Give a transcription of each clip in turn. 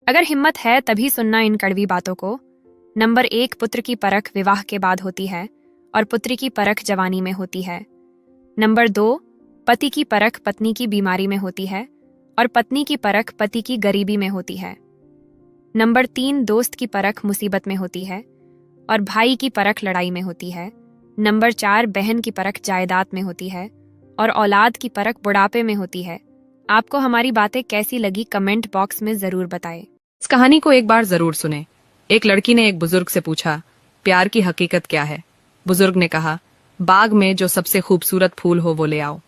अगर हिम्मत है तभी सुनना इन कड़वी बातों को। नंबर 1, पुत्र की परख विवाह के बाद होती है और पुत्री की परख जवानी में होती है। नंबर 2, पति की परख पत्नी की बीमारी में होती है और पत्नी की परख पति की गरीबी में होती है। नंबर 3, दोस्त की परख मुसीबत में होती है और भाई की परख लड़ाई में होती है। नंबर 4, बहन की परख जायदाद में होती है और औलाद की परख बुढ़ापे में होती है। आपको हमारी बातें कैसी लगी कमेंट बॉक्स में जरूर बताएं। इस कहानी को एक बार जरूर सुने। एक लड़की ने एक बुजुर्ग से पूछा, प्यार की हकीकत क्या है? बुजुर्ग ने कहा, बाग में जो सबसे खूबसूरत फूल हो वो ले आओ।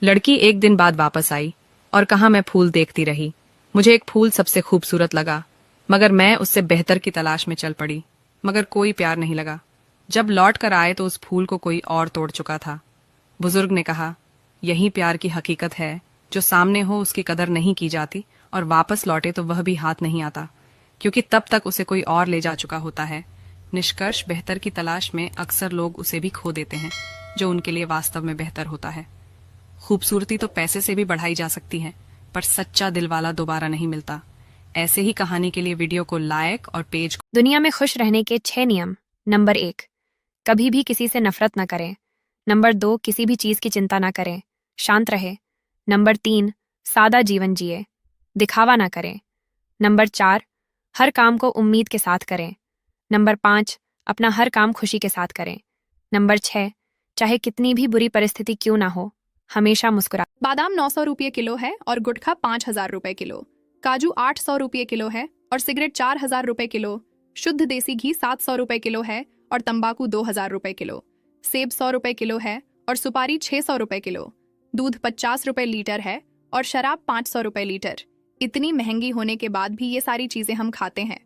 लड़की एक दिन बाद वापस आई और कहा, मैं फूल देखती रही, मुझे एक फूल सबसे खूबसूरत लगा, मगर मैं उससे बेहतर की तलाश में चल पड़ी, मगर कोई प्यार नहीं लगा। जब लौट कर आए तो उस फूल को कोई और तोड़ चुका था। बुजुर्ग ने कहा, यही प्यार की हकीकत है, जो सामने हो उसकी कदर नहीं की जाती और वापस लौटे तो वह भी हाथ नहीं आता, क्योंकि तब तक उसे कोई और ले जा चुका होता है। निष्कर्ष, बेहतर की तलाश में अक्सर लोग उसे भी खो देते हैं जो उनके लिए वास्तव में बेहतर होता है। खूबसूरती तो पैसे से भी बढ़ाई जा सकती है, पर सच्चा दिल वाला दोबारा नहीं मिलता। ऐसे ही कहानी के लिए वीडियो को लाइक और पेज। दुनिया में खुश रहने के 6 नियम। नंबर 1, कभी भी किसी से नफरत न करें। नंबर 2, किसी भी चीज की चिंता न करें, शांत रहे। नंबर 3, सादा जीवन जिए, दिखावा ना करें। नंबर 4, हर काम को उम्मीद के साथ करें। नंबर 5, अपना हर काम खुशी के साथ करें। नंबर 6, चाहे कितनी भी बुरी परिस्थिति क्यों ना हो, हमेशा मुस्कुरा। बादाम 900 रुपये किलो है और गुटखा 5000 रुपये किलो। काजू 800 रुपये किलो है और सिगरेट 4000 रुपये किलो। शुद्ध देसी घी 700 रुपये किलो है और तंबाकू 2000 रुपये किलो। सेब 100 रुपये किलो है और सुपारी 600 रुपये किलो। दूध 50 रुपये लीटर है और शराब 500 रुपये लीटर। इतनी महंगी होने के बाद भी ये सारी चीजें हम खाते हैं,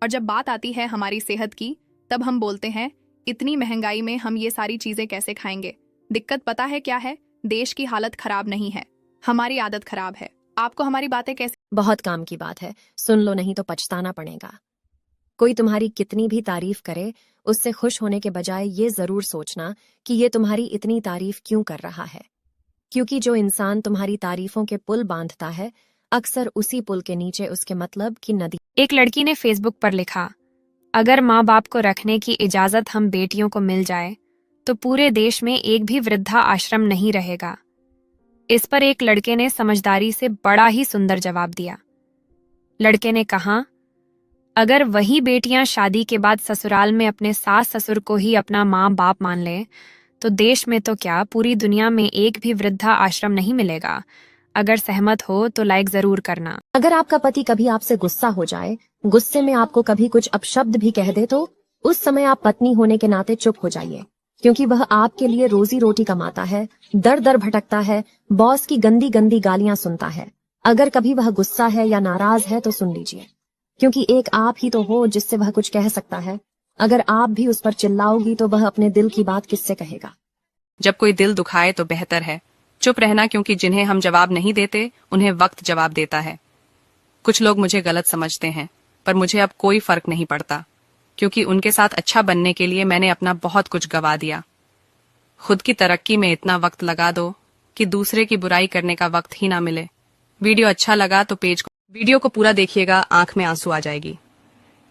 और जब बात आती है हमारी सेहत की, तब हम बोलते हैं इतनी महंगाई में हम ये सारी चीजें कैसे खाएंगे। दिक्कत पता है क्या है? देश की हालत खराब नहीं है, हमारी आदत खराब है। आपको हमारी बातें कैसी? बहुत काम की बात है, सुन लो नहीं तो पछताना पड़ेगा। कोई तुम्हारी कितनी भी तारीफ करे, उससे खुश होने के बजाय ये जरूर सोचना कि ये तुम्हारी इतनी तारीफ क्यों कर रहा है, क्योंकि जो इंसान तुम्हारी तारीफों के पुल बांधता है, अक्सर उसी पुल के नीचे उसके मतलब की नदी। एक लड़की ने फेसबुक पर लिखा, अगर माँ बाप को रखने की इजाजत हम बेटियों को मिल जाए तो पूरे देश में एक भी वृद्धा आश्रम नहीं रहेगा। इस पर एक लड़के ने समझदारी से बड़ा ही सुंदर जवाब दिया। लड़के ने कहा, अगर वही बेटियां शादी के बाद ससुराल में अपने सास ससुर को ही अपना माँ बाप मान लें तो देश में तो क्या, पूरी दुनिया में एक भी वृद्धा आश्रम नहीं मिलेगा। अगर सहमत हो तो लाइक जरूर करना। अगर आपका पति कभी आपसे गुस्सा हो जाए, गुस्से में आपको कभी कुछ अपशब्द भी कह दे, तो उस समय आप पत्नी होने के नाते चुप हो जाइए, क्योंकि वह आपके लिए रोजी रोटी कमाता है, दर दर भटकता है, बॉस की गंदी गंदी गालियां सुनता है। अगर कभी वह गुस्सा है या नाराज है तो सुन लीजिए, क्योंकि एक आप ही तो हो जिससे वह कुछ कह सकता है। अगर आप भी उस पर चिल्लाओगी तो वह अपने दिल की बात किससे कहेगा। जब कोई दिल दुखाए तो बेहतर है चुप रहना, क्योंकि जिन्हें हम जवाब नहीं देते उन्हें वक्त जवाब देता है। कुछ लोग मुझे गलत समझते हैं, पर मुझे अब कोई फर्क नहीं पड़ता, क्योंकि उनके साथ अच्छा बनने के लिए मैंने अपना बहुत कुछ गवा दिया। खुद की तरक्की में इतना वक्त लगा दो कि दूसरे की बुराई करने का वक्त ही ना मिले। वीडियो अच्छा लगा तो वीडियो को पूरा देखिएगा, आंख में आंसू आ जाएगी।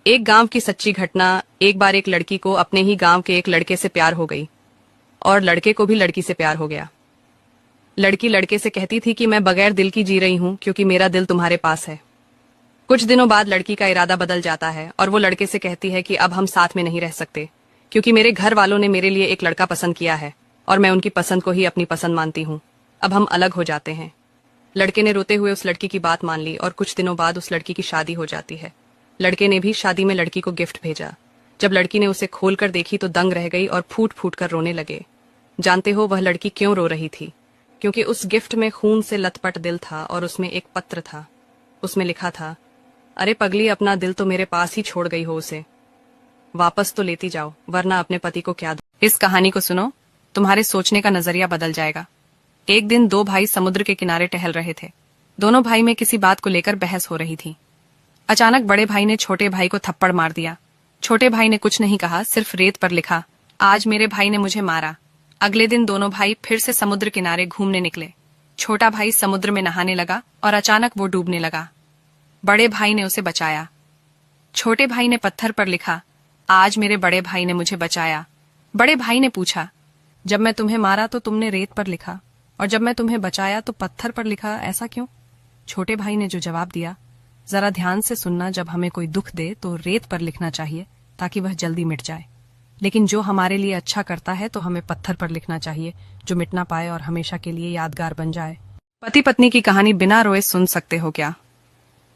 एक गांव की सच्ची घटना। एक बार एक लड़की को अपने ही गांव के एक लड़के से प्यार हो गई और लड़के को भी लड़की से प्यार हो गया। लड़की लड़के से कहती थी कि मैं बगैर दिल की जी रही हूं, क्योंकि मेरा दिल तुम्हारे पास है। कुछ दिनों बाद लड़की का इरादा बदल जाता है और वो लड़के से कहती है कि अब हम साथ में नहीं रह सकते, क्योंकि मेरे घर वालों ने मेरे लिए एक लड़का पसंद किया है और मैं उनकी पसंद को ही अपनी पसंद मानती हूँ। अब हम अलग हो जाते हैं। लड़के ने रोते हुए उस लड़की की बात मान ली और कुछ दिनों बाद उस लड़की की शादी हो जाती है। लड़के ने भी शादी में लड़की को गिफ्ट भेजा। जब लड़की ने उसे खोलकर देखी तो दंग रह गई और फूट फूट कर रोने लगे। जानते हो वह लड़की क्यों रो रही थी? क्योंकि उस गिफ्ट में खून से लथपथ दिल था और उसमें एक पत्र था। उसमें लिखा था, अरे पगली, अपना दिल तो मेरे पास ही छोड़ गई हो, उसे वापस तो लेती जाओ, वरना अपने पति को क्या दो। इस कहानी को सुनो, तुम्हारे सोचने का नजरिया बदल जाएगा। एक दिन दो भाई समुद्र के किनारे टहल रहे थे। दोनों भाई में किसी बात को लेकर बहस हो रही थी। अचानक बड़े भाई ने छोटे भाई को थप्पड़ मार दिया। छोटे भाई ने कुछ नहीं कहा, सिर्फ रेत पर लिखा, आज मेरे भाई ने मुझे मारा। अगले दिन दोनों भाई फिर से समुद्र किनारे घूमने निकले। छोटा भाई समुद्र में नहाने लगा और अचानक वो डूबने लगा। बड़े भाई ने उसे बचाया। छोटे भाई ने पत्थर पर लिखा, आज मेरे बड़े भाई ने मुझे बचाया। बड़े भाई ने पूछा, जब मैं तुम्हें मारा तो तुमने रेत पर लिखा, और जब मैं तुम्हें बचाया तो पत्थर पर लिखा, ऐसा क्यों? छोटे भाई ने जो जवाब दिया, जरा ध्यान से सुनना, जब हमें कोई दुख दे तो रेत पर लिखना चाहिए ताकि वह जल्दी मिट जाए, लेकिन जो हमारे लिए अच्छा करता है तो हमें पत्थर पर लिखना चाहिए, जो मिट ना पाए और हमेशा के लिए यादगार बन जाए। पति पत्नी की कहानी बिना रोए सुन सकते हो क्या?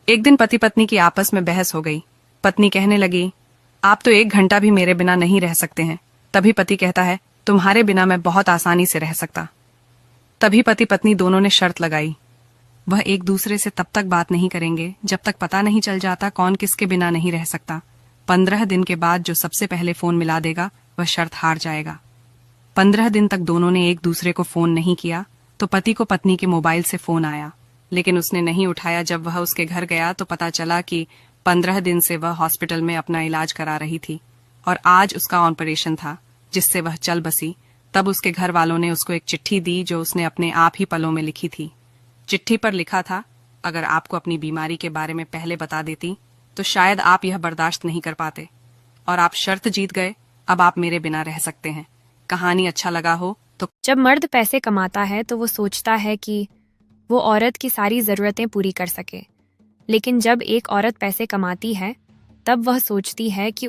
एक दिन पति पत्नी की आपस में बहस हो गई। पत्नी कहने लगी, आप तो 1 घंटा भी मेरे बिना नहीं रह सकते हैं। तभी पति कहता है, तुम्हारे बिना मैं बहुत आसानी से रह सकता। तभी पति पत्नी दोनों ने शर्त लगाई, वह एक दूसरे से तब तक बात नहीं करेंगे जब तक पता नहीं चल जाता कौन किसके बिना नहीं रह सकता। 15 दिन के बाद जो सबसे पहले फोन मिला देगा वह शर्त हार जाएगा। 15 दिन तक दोनों ने एक दूसरे को फोन नहीं किया तो पति को पत्नी के मोबाइल से फोन आया, लेकिन उसने नहीं उठाया। जब वह उसके घर गया तो पता चला कि 15 दिन से वह हॉस्पिटल में अपना इलाज करा रही थी और आज उसका ऑपरेशन था जिससे वह चल बसी। तब उसके घर वालों ने उसको एक चिट्ठी दी जो उसने अपने आप ही पलों में लिखी थी। चिट्ठी पर लिखा था, अगर आपको अपनी बीमारी के बारे में पहले बता देती तो शायद आप यह बर्दाश्त नहीं कर पाते, और आप शर्त जीत गए, अब आप मेरे बिना रह सकते हैं। कहानी अच्छा लगा हो तो जब मर्द पैसे कमाता है तो वो सोचता है कि वो औरत की सारी ज़रूरतें पूरी कर सके, लेकिन जब एक औरत पैसे कमाती है तब वह सोचती है कि